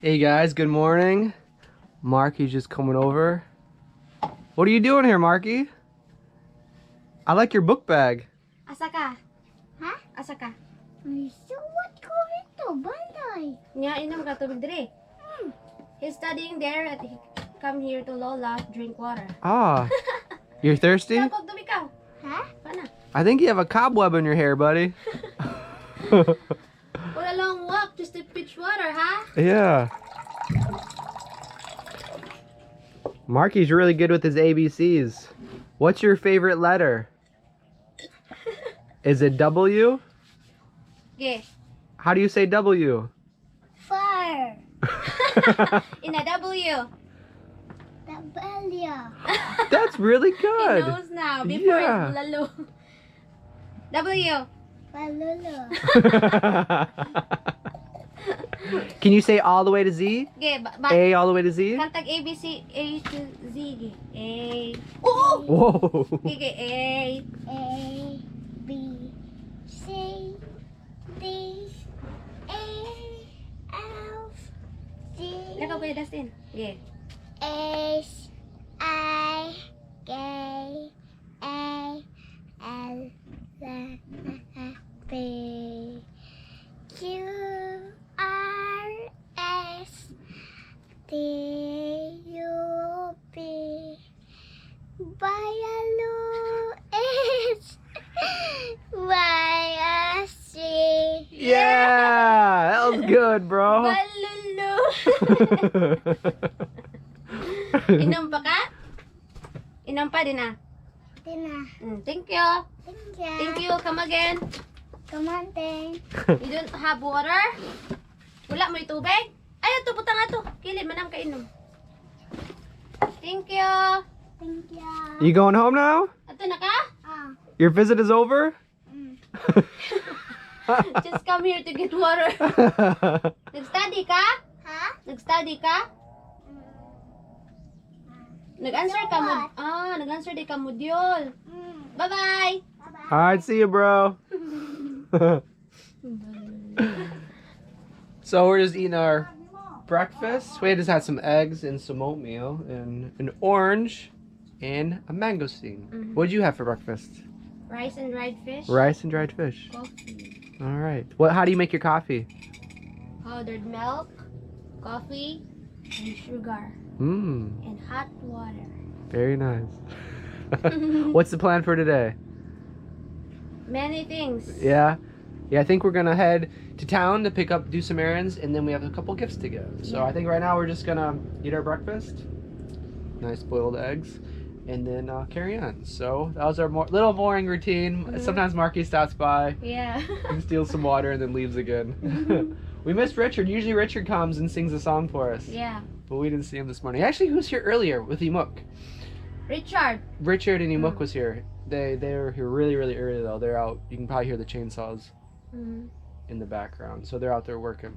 Hey guys, good morning. Marky's just coming over. What are you doing here, Marky? I like your book bag. Asa ka? Ha? Asa ka? So what ko ito? Banday. Nga, inom ka tubig dire. He's studying there at he come here to Lola to drink water. Ah, you're thirsty? Kapag tubig ka. Ha? Pana. I think you have a cobweb in your hair, buddy. For a long walk just to fetch water, huh? Yeah. Marky's really good with his ABCs. What's your favorite letter? Is it W? Okay. How do you say W? Fire. In a W. W. That's really He good. knows now. Before Yeah. it's lalo. W. Palulu. Can you say all the way to Z? Okay, A all the way to Z? kantag ABC, A to Z. Okay. A. Oo! Whoa. Okay, A. A, B, C, D, A, F, G, Lakaw ko yung Dustin. Okay. H, I, K, A, L, P, Q, R, S, T, U, P, W, H, Y, S, C. Yeah, that was good, bro. Balulu. Inom pa ka? Inom pa din ah. Tina, Thank you. thank you. Thank you. Come again. Come on, then. You don't have water? Wala mo yung tubig? Ay, ito, butang ato. Kili, manam ka inom. Thank you. Thank you. You going home now? Ato na ka? Your visit is over? Just come here to get water. Nag-study ka? Ha? Nag-study ka? Nag-answer ka mo. Nag-answer di ka module. Bye-bye. All right, see you, bro. So we're just eating our breakfast. We just had some eggs and some oatmeal and an orange and a mangosteen. What did you have for breakfast? Rice and dried fish. Rice and dried fish. Coffee. All right. How do you make your coffee? Powdered milk, coffee, and sugar. Mmm, And hot water. very nice. What's the plan for today? Many things. Yeah, I think we're gonna head to town to do some errands, and then we have a couple gifts to give. So Yeah. I think right now we're just gonna eat our breakfast, nice boiled eggs, and then carry on. So that was our little boring routine. Sometimes Marky stops by, Yeah. and steals some water, and then leaves again. We missed Richard. Usually Richard comes and sings a song for us, Yeah. but we didn't see him this morning. Actually, he was here earlier with Imuk. Richard. Richard and Imuk was here. They were here really early though. They're out. You can probably hear the chainsaws in the background, so they're out there working.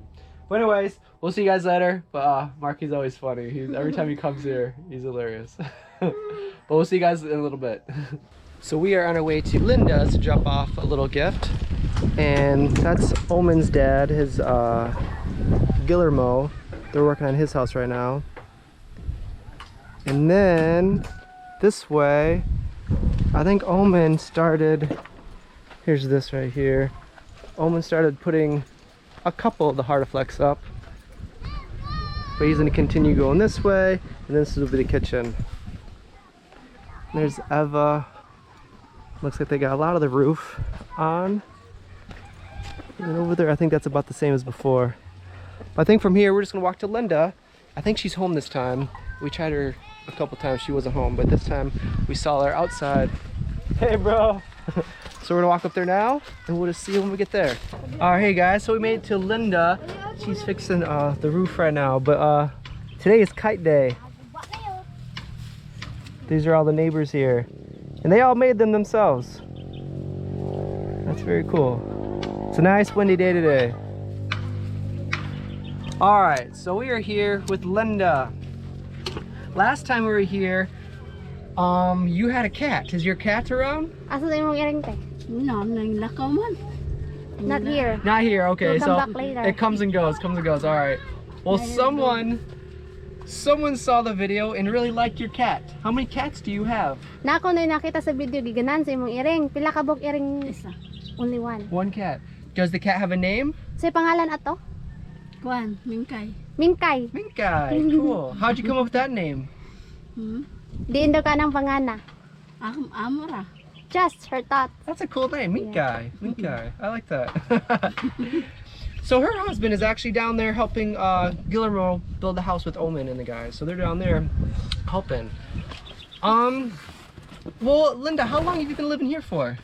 But anyways, we'll see you guys later. But Marky's always funny. Every time he comes here, he's hilarious. But we'll see you guys in a little bit. So we are on our way to Linda's to drop off a little gift, and that's Omen's dad, his Guillermo. They're working on his house right now. And then this way, I think Omen started, here's this right here. Omen started putting a couple of the Heartiflex up. But he's gonna continue going this way, and this will be the kitchen. There's Eva. Looks like they got a lot of the roof on. And over there, I think that's about the same as before. I think from here, we're just gonna walk to Linda. I think she's home this time. We tried her a couple times, she wasn't home, but this time we saw her outside. Hey, bro. So we're gonna walk up there now, and we'll just see when we get there. All right, hey guys, so we made it to Linda. She's fixing the roof right now, but today is kite day. These are all the neighbors here, and they all made them themselves. That's very cool. It's a nice windy day today. All right, so we are here with Linda. Last time we were here, you had a cat. Is your cat around? Asa tayo mong iring te? No, naglakaw man. Not here. Not here, okay. We'll come So back later. it comes and goes, All right. Well, someone saw the video and really liked your cat. How many cats do you have? Na ako na nakita sa video giganan sa imong iring. Pila ka buk iring? Isa. Only one. One cat. Does the cat have a name? Sa pangalan ato? Kuan, Mingkay. Mingkay. Minkai. Cool. How'd you come up with that name? Diin daw ka ng pangana. Amora. Just her thought. That's a cool name, Minkai. Minkai. I like that. So her husband is actually down there helping Guillermo build the house with Omen and the guys. So they're down there helping. Well, Linda, how long have you been living here for?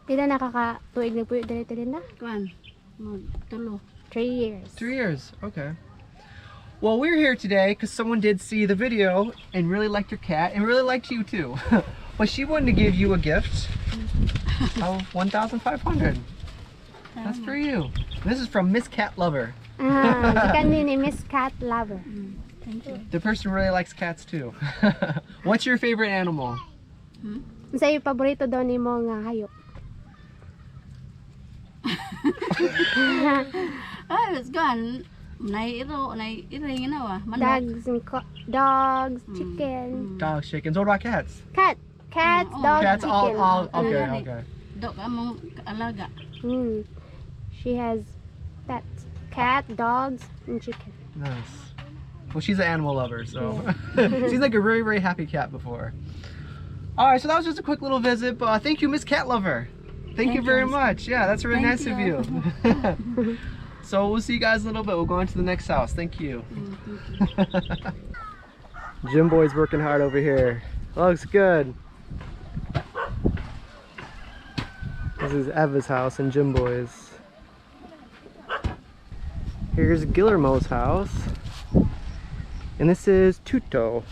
Pila nakaka-tuig na puyo dito din na? Kuan, tulo. 3 years. 3 years. Okay. Well, we're here today because someone did see the video and really liked your cat and really liked you too. But she wanted to give you a gift of 1,500. That's for you. This is from Miss Cat Lover. Ikan din ni Miss Cat Lover. Thank you. The person really likes cats too. What's your favorite animal? Sa iyo paborito daw ni mo nga hayop? It's gone. Nairing na manok. Dogs, chicken. Dogs, chickens. What about cats? Cats, dogs, Cats, chicken. all okay, okay. Dok among alaga. She has pets. Cat, dogs, and chicken. Nice. Well, she's an animal lover, so she's like a very, very happy cat before. All right, so that was just a quick little visit, but thank you, Miss Cat Lover. Thank you very much. Yeah, that's really nice of you. So we'll see you guys in a little bit. We'll go on to the next house. Thank you. Jim Boy's working hard over here. Looks good. This is Eva's house and Jim Boy's. Here's Guillermo's house. And this is Tuto.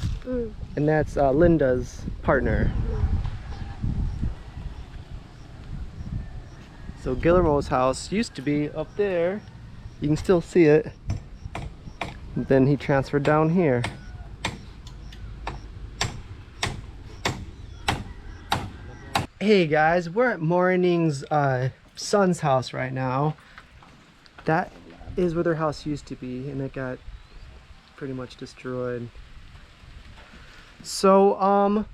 And that's Linda's partner. So Guillermo's house used to be up there. You can still see it. Then he transferred down here. Hey guys, we're at Morning's son's house right now. That is where their house used to be, and it got pretty much destroyed. So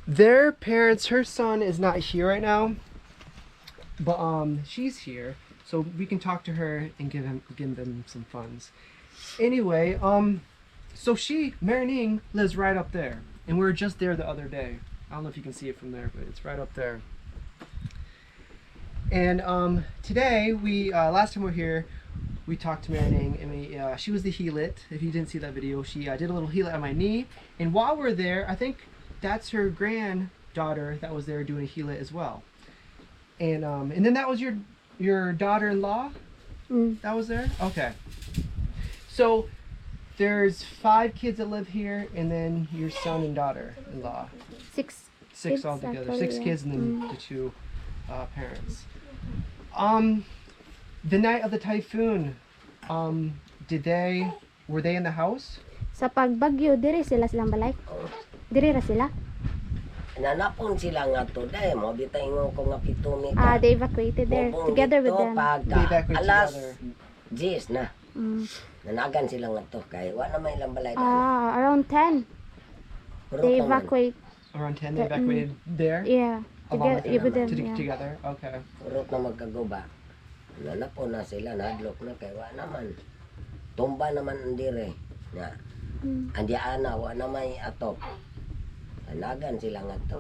their parents, her son is not here right now, but she's here, so we can talk to her and give them some funds. Anyway, so Marining lives right up there, and we were just there the other day. I don't know if you can see it from there, but it's right up there. And today last time we were here, we talked to Marining, and she was the healit. If you didn't see that video, she did a little healit on my knee. And while we're there, I think that's her granddaughter that was there doing a healit as well. And then that was your daughter-in-law that was there? Okay. So there's 5 kids that live here, and then your son and daughter-in-law. 6 Six altogether. 6 kids and then the 2 parents. The night of the typhoon, were they in the house? Sa pagbagyo, diri silang balay? Diri ra sila? Nanapon sila nga to dahil mo bitaingon ko nga pitumi ka. They evacuated there together with them. They evacuated Alas together. 10 na. Nanagan sila nga to kay wa na may ilang balay na. Around 10. They evacuate. Around 10 they evacuated there? Yeah. Along Together with them. together? Okay. Urot na magkaguba. Nanapon na sila, nadlok na kay wa naman. Tumba naman ang dire. Nga. Andiyan na, wa na may atop. Nanagan sila nga to.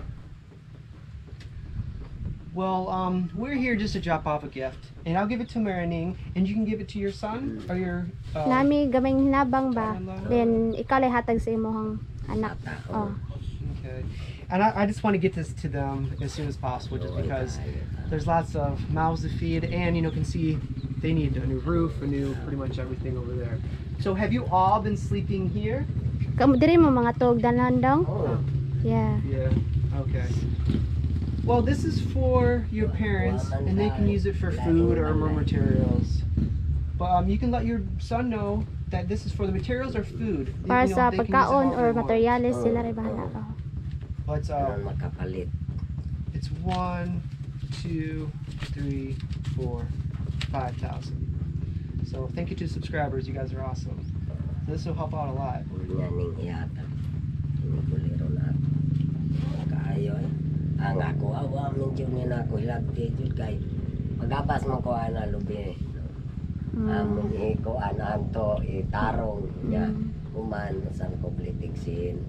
Well, we're here just to drop off a gift, and I'll give it to Marining, and you can give it to your son or your. Nami gamay hinabang ba? son-in-law? Then ikaw lay hatag sa imong anak. Oh. Okay. And I just want to get this to them as soon as possible, just because there's lots of mouths to feed, and can see they need a new roof, pretty much everything over there. So have you all been sleeping here? Kamu diri mo mga tog danan dong? Oh. Yeah. Yeah. Okay. Well, this is for your parents, and they can use it for food or more materials. But you can let your son know that this is for the materials or food. Para sa they can use it pagkaon however or they want. materyales sila rin bahala. Oh. But Nang makapalit. it's 1, 2, 3, 4, 5,000. So thank you to subscribers. You guys are awesome. This will help out a lot. Unya ning iyata. Ini kuliro na ako. Kaayo eh. Ang ako awa medyo na ako hilagti jud kay pagabas mo ko ana lubi. Among ko ana to itarong niya human sa kompletiksin.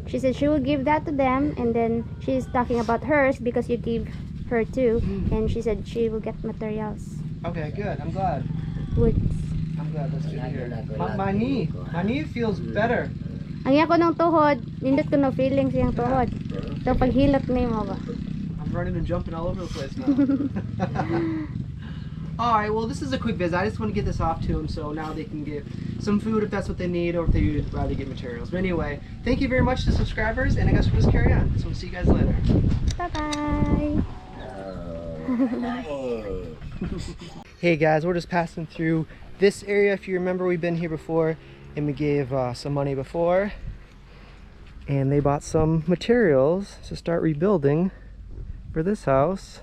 She said she will give that to them, and then she's talking about hers because you give her too, and she said she will get materials. Okay, good. I'm glad. Woods. I'm glad. That's good to hear. My knee feels better. Ang iya ko ng tuhod, nindot ko no feelings yung tuhod. So paghilot ni mo ba? I'm running and jumping all over the place now. Alright, well this is a quick visit. I just want to get this off to them so now they can get some food if that's what they need, or if they would rather get materials. But anyway, thank you very much to subscribers, and I guess we'll just carry on. So we'll see you guys later. Bye-bye! Hey guys, we're just passing through this area. If you remember, we've been here before, and we gave some money before. And they bought some materials to start rebuilding for this house.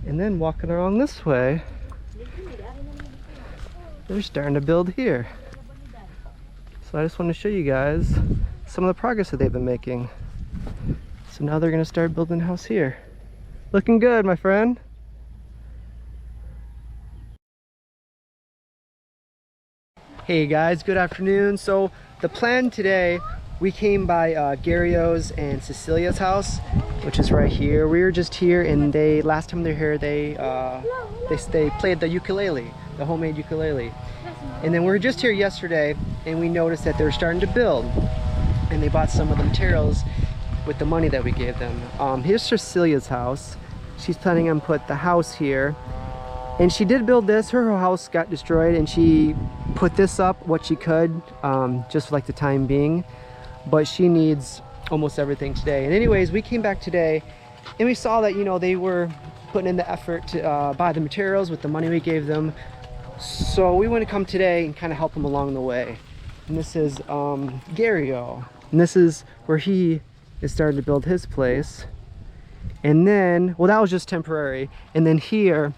And then walking along this way, they're starting to build here. So I just want to show you guys some of the progress that they've been making. So now they're going to start building a house here. Looking good, my friend. Hey guys, good afternoon. So the plan today, we came by Guillermo's and Cecilia's house, which is right here. We were just here, and last time they were here, they played the ukulele, the homemade ukulele. And then we were just here yesterday, and we noticed that they were starting to build, and they bought some of the materials with the money that we gave them. Here's Cecilia's house. She's planning on put the house here, and she did build this. Her house got destroyed, and she put this up what she could, just for like the time being. But she needs almost everything today. And anyways, we came back today and we saw that, you know, they were putting in the effort to buy the materials with the money we gave them. So we want to come today and kind of help them along the way. And this is Gorio, and this is where he is starting to build his place. And then, well, that was just temporary. And then here,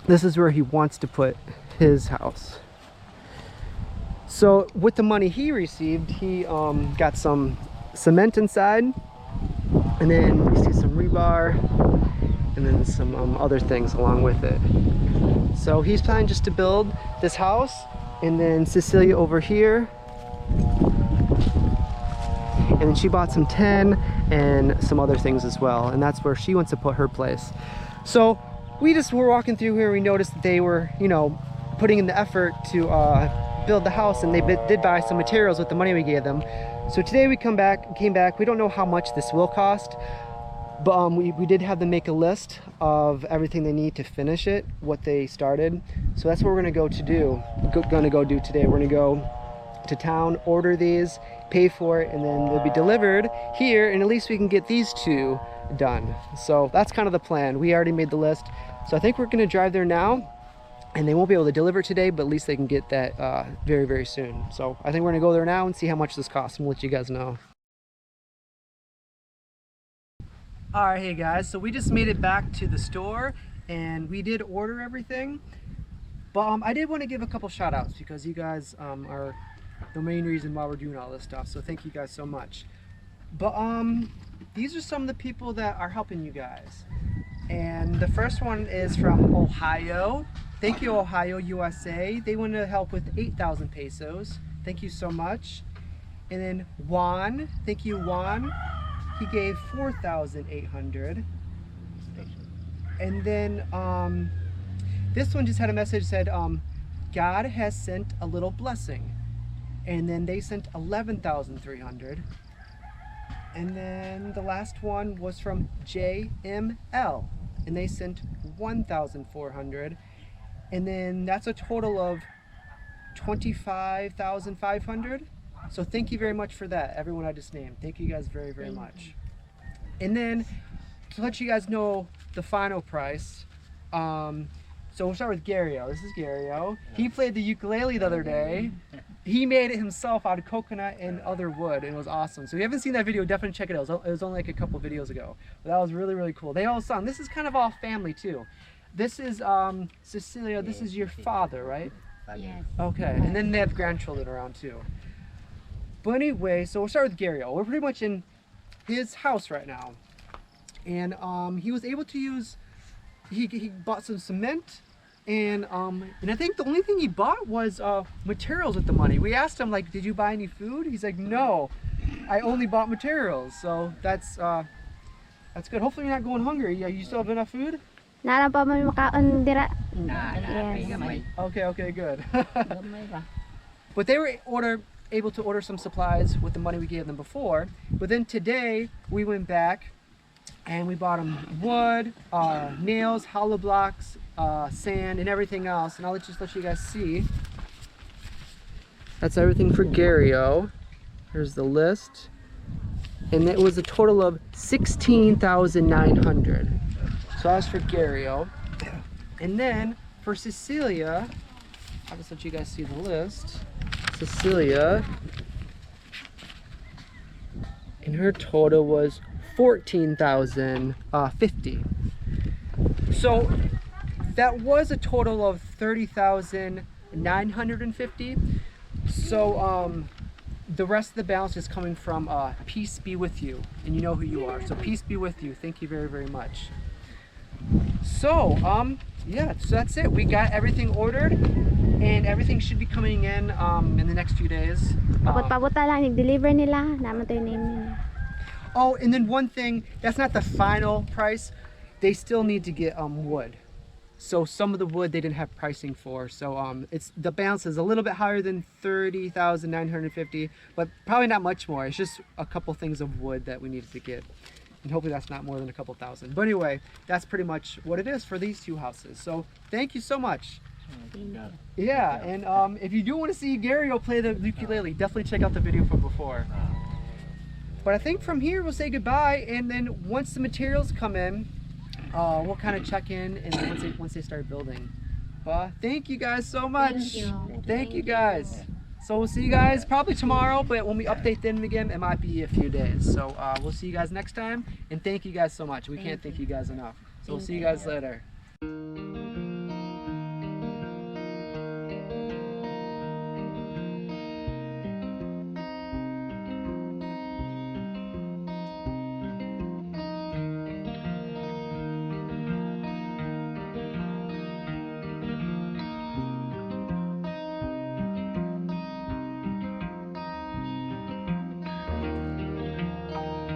this is where he wants to put his house. So with the money he received, he got some cement inside, and then you see some rebar, and then some other things along with it. So he's planning just to build this house, and then Cecilia over here, and then she bought some tin and some other things as well, and that's where she wants to put her place. So we just were walking through here, we noticed that they were, you know, putting in the effort to build the house, and they did buy some materials with the money we gave them. So today we came back, we don't know how much this will cost, but we did have them make a list of everything they need to finish it, what they started. So that's what we're gonna go do today. We're gonna go to town, order these, pay for it, and then they'll be delivered here, and at least we can get these two done. So that's kind of the plan. We already made the list, so I think we're gonna drive there now. And they won't be able to deliver today, but at least they can get that very, very soon. So I think we're gonna go there now and see how much this costs, and we'll let you guys know. All right, hey guys, so we just made it back to the store, and we did order everything. But I did want to give a couple shout outs, because you guys are the main reason why we're doing all this stuff. So thank you guys so much. But these are some of the people that are helping you guys. And the first one is from Ohio. Thank you, Ohio, USA. They want to help with 8,000 pesos. Thank you so much. And then Juan, thank you, Juan. He gave 4,800. And then this one just had a message that said, God has sent a little blessing. And then they sent 11,300. And then the last one was from JML, and they sent 1,400. And then that's a total of 25,500. So thank you very much for that, everyone I just named. Thank you guys very, very much. And then to let you guys know the final price, so we'll start with Gorio. This is Gorio. He played the ukulele the other day. He made it himself out of coconut and other wood, and it was awesome. So if you haven't seen that video, definitely check it out. It was only like a couple videos ago, but that was really, really cool. They all sung. This is kind of all family too. This is Cecilia, this is your father, right? Yes. Okay, and then they have grandchildren around too. But anyway, so we'll start with Gario. We're pretty much in his house right now. And he was able to use, he bought some cement, and I think the only thing he bought was materials with the money. We asked him, like, did you buy any food? He's like, no, I only bought materials. So that's good. Hopefully you're not going hungry. You still have enough food? Nara pa may makaon dira. Gamay. Okay, good. Gamay ba? But they were able to order some supplies with the money we gave them before. But then today we went back and we bought them wood, nails, hollow blocks, sand, and everything else. And I'll just let you guys see. That's everything for Gario. Here's the list. And it was a total of $16,900. So that's for Gario. And then for Cecilia, I'll just let you guys see the list. Cecilia, and her total was $14,050. So that was a total of $30,950. So the rest of the balance is coming from Peace Be With You, and you know who you are. So Peace Be With You. Thank you very, very much. So yeah, so that's it. We got everything ordered, and everything should be coming in the next few days. Pabot-pabuta lang, nag-deliver nila. Naman to yung name nila. Oh, and then one thing, that's not the final price. They still need to get wood. So some of the wood they didn't have pricing for. So it's the balance is a little bit higher than $30,950, but probably not much more. It's just a couple things of wood that we needed to get. And hopefully that's not more than a couple thousand. But anyway, that's pretty much what it is for these two houses. So thank you so much. Yeah, and if you do want to see Gario play the ukulele, definitely check out the video from before. But I think from here we'll say goodbye, and then once the materials come in, we'll kind of check in, and then once they start building. But thank you guys so much. Thank you guys. So we'll see you guys probably tomorrow, but when we update them again, it might be a few days. So we'll see you guys next time, and thank you guys so much. We can't thank you guys enough. So we'll see you guys later.